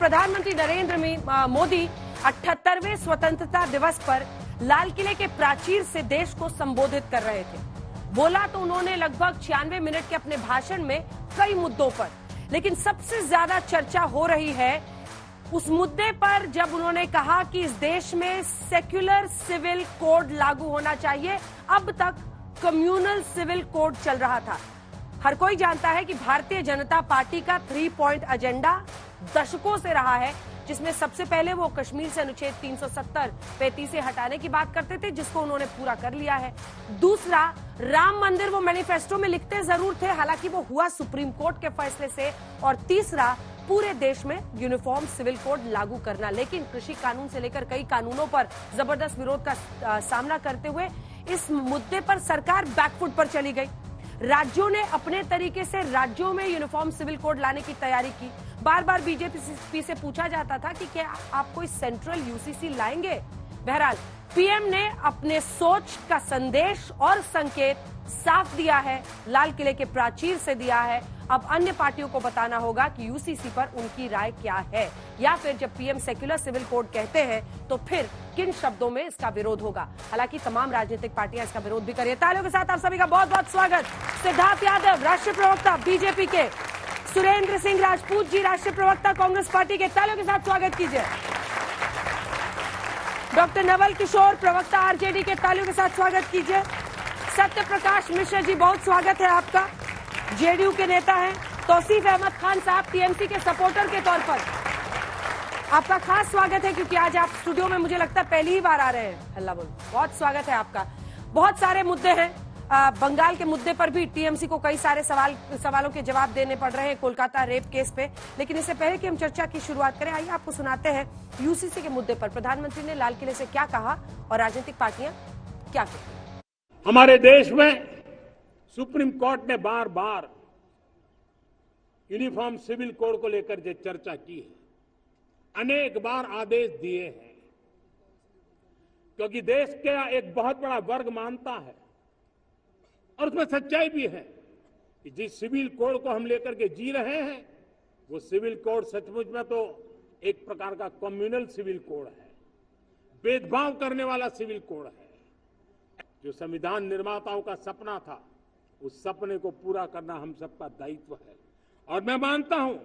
प्रधानमंत्री नरेंद्र मोदी 78वें स्वतंत्रता दिवस पर लाल किले के प्राचीर से देश को संबोधित कर रहे थे। बोला तो उन्होंने लगभग 96 मिनट के अपने भाषण में कई मुद्दों पर, लेकिन सबसे ज्यादा चर्चा हो रही है उस मुद्दे पर जब उन्होंने कहा कि इस देश में सेक्युलर सिविल कोड लागू होना चाहिए। अब तक कम्युनल सिविल कोड चल रहा था। हर कोई जानता है कि भारतीय जनता पार्टी का 3 पॉइंट एजेंडा दशकों से रहा है, जिसमें सबसे पहले वो कश्मीर से अनुच्छेद 370 35 हटाने की बात करते थे, जिसको उन्होंने पूरा कर लिया है। दूसरा, राम मंदिर वो मैनिफेस्टो में लिखते जरूर थे, हालांकि वो हुआ सुप्रीम कोर्ट के फैसले से। और तीसरा, पूरे देश में यूनिफॉर्म सिविल कोड लागू करना। लेकिन कृषि कानून से लेकर कई कानूनों पर जबरदस्त विरोध का सामना करते हुए इस मुद्दे पर सरकार बैकफुट पर चली गई। राज्यों ने अपने तरीके से राज्यों में यूनिफॉर्म सिविल कोड लाने की तैयारी की। बार बार बीजेपी से पूछा जाता था कि क्या आप कोई सेंट्रल यूसीसी लाएंगे। बहरहाल पीएम ने अपने सोच का संदेश और संकेत साफ दिया है, लाल किले के प्राचीर से दिया है। अब अन्य पार्टियों को बताना होगा कि यूसीसी पर उनकी राय क्या है, या फिर जब पीएम सेक्युलर सिविल कोड कहते हैं तो फिर किन शब्दों में इसका विरोध होगा। हालांकि तमाम राजनीतिक पार्टियां इसका विरोध भी कर रही है। तालियों के साथ आप सभी का बहुत बहुत स्वागत। सिद्धार्थ यादव, राष्ट्रीय प्रवक्ता बीजेपी के, सुरेंद्र सिंह राजपूत जी, राष्ट्रीय प्रवक्ता कांग्रेस पार्टी के, तालियों के साथ स्वागत कीजिए। डॉक्टर नवल किशोर, प्रवक्ता आरजेडी के, तालियों के साथ स्वागत कीजिए। सत्य प्रकाश मिश्र जी, बहुत स्वागत है आपका, जेडीयू के नेता हैं। तौसीफ अहमद खान साहब, टीएमसी के सपोर्टर के तौर पर आपका खास स्वागत है, क्योंकि आज आप स्टूडियो में मुझे लगता है पहली ही बार आ रहे हैं। हल्ला बोल, बहुत स्वागत है आपका। बहुत सारे मुद्दे हैं, बंगाल के मुद्दे पर भी टीएमसी को कई सारे सवालों के जवाब देने पड़ रहे हैं, कोलकाता रेप केस पे। लेकिन इससे पहले कि हम चर्चा की शुरुआत करें, आइए आपको सुनाते हैं यूसीसी के मुद्दे पर प्रधानमंत्री ने लाल किले से क्या कहा और राजनीतिक पार्टियां क्या कहती। हमारे देश में सुप्रीम कोर्ट ने बार बार यूनिफॉर्म सिविल कोड को लेकर जो चर्चा की है, अनेक बार आदेश दिए हैं, क्योंकि देश का एक बहुत बड़ा वर्ग मानता है और उसमें सच्चाई भी है कि जिस सिविल कोड को हम लेकर के जी रहे हैं, वो सिविल कोड सचमुच में तो एक प्रकार का कम्युनल सिविल कोड है, भेदभाव करने वाला सिविल कोड है। जो संविधान निर्माताओं का सपना था, उस सपने को पूरा करना हम सबका दायित्व है। और मैं मानता हूं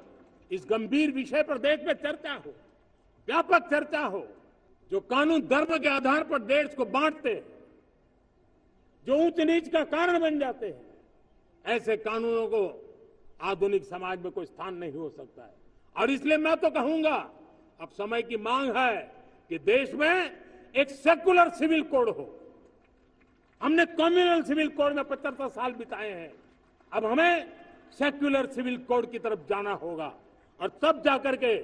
इस गंभीर विषय पर देश में चर्चा हो, व्यापक चर्चा हो। जो कानून धर्म के आधार पर देश को बांटते हैं, जो ऊंच नीच का कारण बन जाते हैं, ऐसे कानूनों को आधुनिक समाज में कोई स्थान नहीं हो सकता है। और इसलिए मैं तो कहूंगा, अब समय की मांग है कि देश में एक सेकुलर सिविल कोड हो। हमने कम्युनल सिविल कोड में 75 साल बिताए हैं, अब हमें सेक्युलर सिविल कोड की तरफ जाना होगा। और तब जाकर के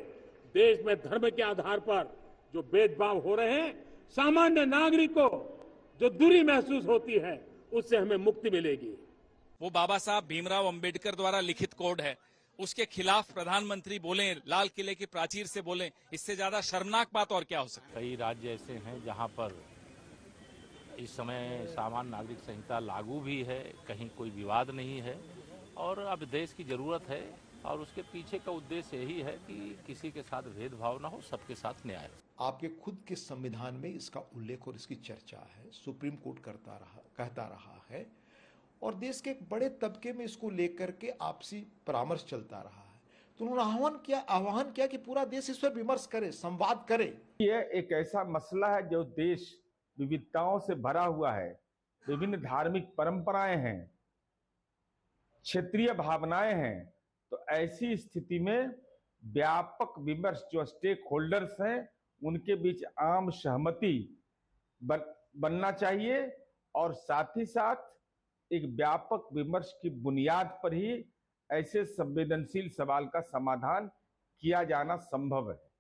देश में धर्म के आधार पर जो भेदभाव हो रहे हैं, सामान्य नागरिक को जो दूरी महसूस होती है, उससे हमें मुक्ति मिलेगी। वो बाबा साहब भीमराव अंबेडकर द्वारा लिखित कोड है, उसके खिलाफ प्रधानमंत्री बोले, लाल किले की प्राचीर से बोले, इससे ज्यादा शर्मनाक बात और क्या हो सकती है। कई राज्य ऐसे हैं जहां पर इस समय सामान्य नागरिक संहिता लागू भी है, कहीं कोई विवाद नहीं है। और अब देश की जरूरत है और उसके पीछे का उद्देश्य यही है कि किसी के साथ भेदभाव ना हो, सबके साथ न्याय हो। आपके खुद के संविधान में इसका उल्लेख और इसकी चर्चा है, सुप्रीम कोर्ट कहता रहा है, और देश के एक बड़े तबके में इसको लेकर के आपसी परामर्श चलता रहा है। तो उन्होंने आह्वान किया कि पूरा देश इस पर विमर्श करे, संवाद करे। यह एक ऐसा मसला है जो देश विविधताओं से भरा हुआ है, विभिन्न धार्मिक परंपराएं हैं, क्षेत्रीय भावनाएं हैं। तो ऐसी स्थिति में व्यापक विमर्श, जो स्टेक होल्डर्स हैं, उनके बीच आम सहमति बनना चाहिए। और साथ ही साथ एक व्यापक विमर्श की बुनियाद पर ही ऐसे संवेदनशील सवाल का समाधान किया जाना संभव है।